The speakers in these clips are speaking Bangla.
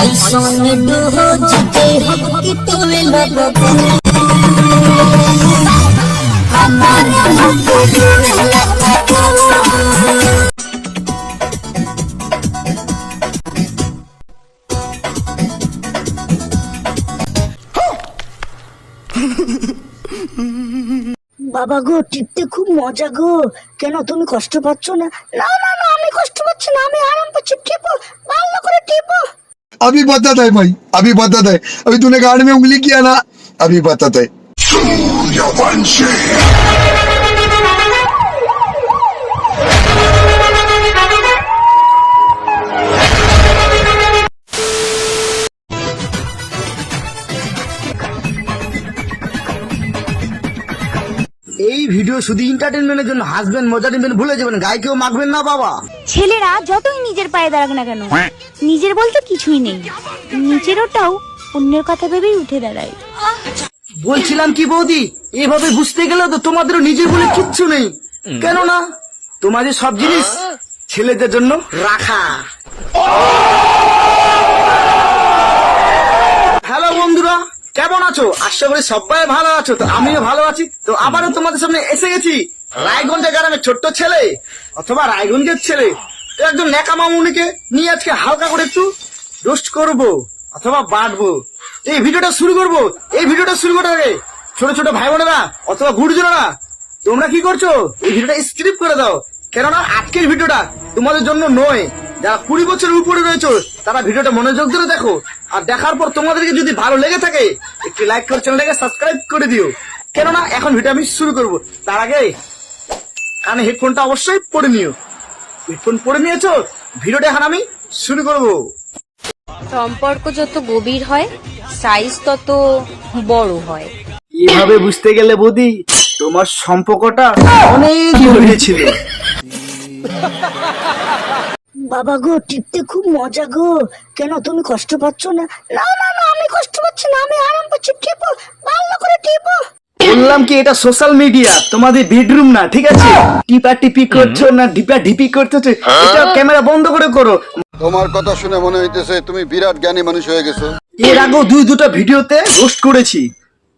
ऐसन डोज के हम की तोवे लगबू हमारे বাবা গো টিপতে খুব মজা গো। কেন তুমি কষ্ট পাচ্ছ না? না না না আমি কষ্ট পাচ্ছি না, আমি আরাম পাচ্ছি। টিপো ভালো করে টিপো। अभी बताता है भाई, अभी बताता है। अभी तूने गाड़ी में उंगली किया ना, अभी बताता है। এই ভিডিও শুধু এন্টারটেইনমেন্টের জন্য। হাসবেন, মজা নেবেন, ভুলে যাবেন, গায়ে কেউ মাখবেন না বাবা। ছেলেরা যতই নিজের পায়ে দাঁড়াক না কেন, নিজের বলতে কিছুই নেই, নিজের ওটাও অন্যের কথা ভেবেই উঠে দাঁড়ায়। বলছিলাম কি বৌদি, এভাবে বুঝতে গেলে তো তোমাদেরও নিজের বলে কিচ্ছু নেই। কেননা তোমাদের সব জিনিস ছেলেদের জন্য রাখা। হ্যালো বন্ধুরা, কেমন আছো? আশা করি সবাই ভালো আছো। তো আমিও ভালো আছি। তো আবারও তোমাদের সামনে এসে গেছি। রায়গঞ্জের গ্রামের ছোট্ট ছেলে অথবা রায়গঞ্জের ছেলে তো একজন নেকা মামুনিকে নিয়ে আজকে হালকা করে একটু রোস্ট করবো অথবা বাঁটবো। এই ভিডিওটা শুরু করবো। এই ভিডিওটা শুরু করার আগে ছোট ছোট ভাই বোনেরা অথবা গুরুজনেরা তোমরা কি করছো? এই ভিডিওটা স্কিপ করে দাও, কেননা আজকের ভিডিওটা তোমাদের জন্য নয়। যারা 20 বছরের উপরে রয়েছে তারা ভিডিওটা মনোযোগ ধরে দেখো। আর দেখার পর তোমাদেরকে যদি ভালো লেগে থাকে একটি লাইক করে চ্যানেলটাকে সাবস্ক্রাইব করে দিও, কেননা এখন ভিডিও আমি শুরু করব। তার আগে কানে হেডফোনটা অবশ্যই পরে নিও। হেডফোন পরে নিয়েছো? ভিডিওটা এখন আমি শুরু করব। সম্পর্ক যত গভীর হয় সাইজ তত বড় হয়। এভাবে বুঝতে গেলে বৌদি তোমার সম্পর্কটা অনেক গভীর ছিল। বাবা গো টিপতে খুব মজা গো। কেন তুমি কষ্ট পাচ্ছ না? না না না আমি কষ্ট পাচ্ছি না, আমি আরাম পাচ্ছি। টিপো ভালো করে টিপো। বললাম কি এটা সোশ্যাল মিডিয়া, তোমাদের বেডরুম না, ঠিক আছে? টিপা টিপি করছো না ডিপা ডিপি করতেছো, এটা ক্যামেরা বন্ধ করে করো। তোমার কথা শুনে মনে হইতেছে তুমি বিরাট জ্ঞানী মানুষ হয়ে গেছো। এর আগেও দুটো ভিডিওতে রোস্ট করেছি,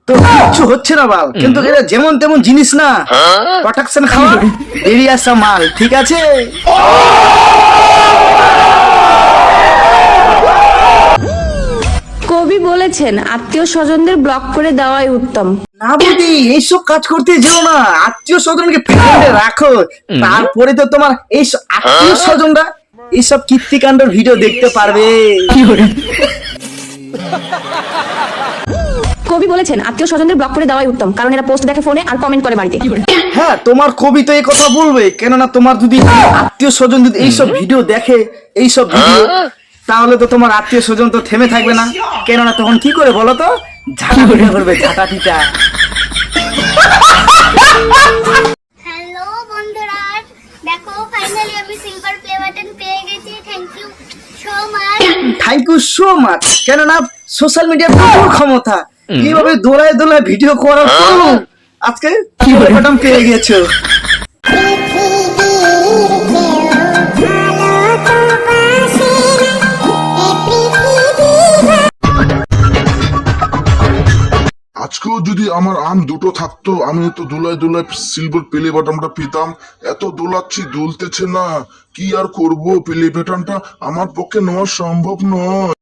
তো কিচ্ছু হচ্ছে না বাল। কিন্তু এটা যেমন তেমন জিনিস না, প্রোটেকশন খাওয়া বেরিয়ে আসা মাল, ঠিক আছে? কবি বলেছেন আত্মীয় স্বজনদের ব্লক করে দেওয়াই উত্তম। না বৌদি এইসব কাজ করতে যেও না। আত্মীয় স্বজনকে ফ্রেন্ডে রাখো, তারপরে তো তোমার এই আত্মীয় স্বজনরা এইসব কীর্তিকাণ্ডের ভিডিও দেখতে পারবে। কবি বলেছেন আত্মীয় স্বজনদের ব্লক করে দেওয়াই উত্তম, কারণ এরা পোস্ট দেখে ফোনে আর কমেন্ট করে বাড়িতে। হ্যাঁ, তোমার কবি তো এই কথা বলবে, কেননা তোমার যদি আত্মীয় স্বজন যদি এইসব ভিডিও দেখে, এইসব ভিডিও, তাহলে তো তোমার আত্মীয় স্বজন তো থেমে থাকবে না। কেননা তখন কি করে বলো তো? ঝাঁটা পিটা করবে, ঝাঁটা পিটা। হ্যালো বন্ধুরা, দেখো ফাইনালি আমি সিলভার প্লে বাটন পেয়ে গেছি। Thank you so much. Thank you so much. কেননা সোশ্যাল মিডিয়ার প্রচুর ক্ষমতা, এইভাবে দোলায় দোলায় ভিডিও করার পর আজকে কি বাটন পেয়ে গেছো। আজকেও যদি আমার আম দুটো থাকতো, আমি তো দোলায় দোলায় সিলভার প্লে বাটনটা পেতাম। এত দোলাচ্ছি, দুলতেছে না, কি আর করব? প্লে বাটনটা আমার পক্ষে নেওয়া সম্ভব নয়।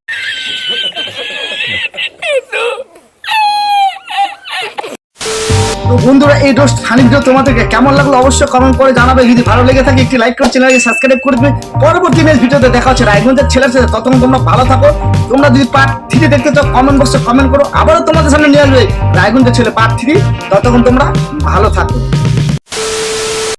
তো বন্ধুরা, এই রোস্ট ফানি ভিডিও তোমাদেরকে কেমন লাগলো অবশ্যই কমেন্ট করে জানাবে। যদি ভালো লেগে থাকে একটি লাইক করে চ্যানেলকে সাবস্ক্রাইব করে দেবে। পরবর্তী নেক্সট ভিডিওতে দেখা হচ্ছে রায়গঞ্জের ছেলের সাথে। ততক্ষণ তোমরা ভালো থাকো। তোমরা যদি পার্ট 3 দেখতে চাও কমেন্ট বক্সে কমেন্ট করো, আবারও তোমাদের সামনে নিয়ে আসবে রায়গঞ্জের ছেলে পার্ট 3। ততক্ষণ তোমরা ভালো থাকো।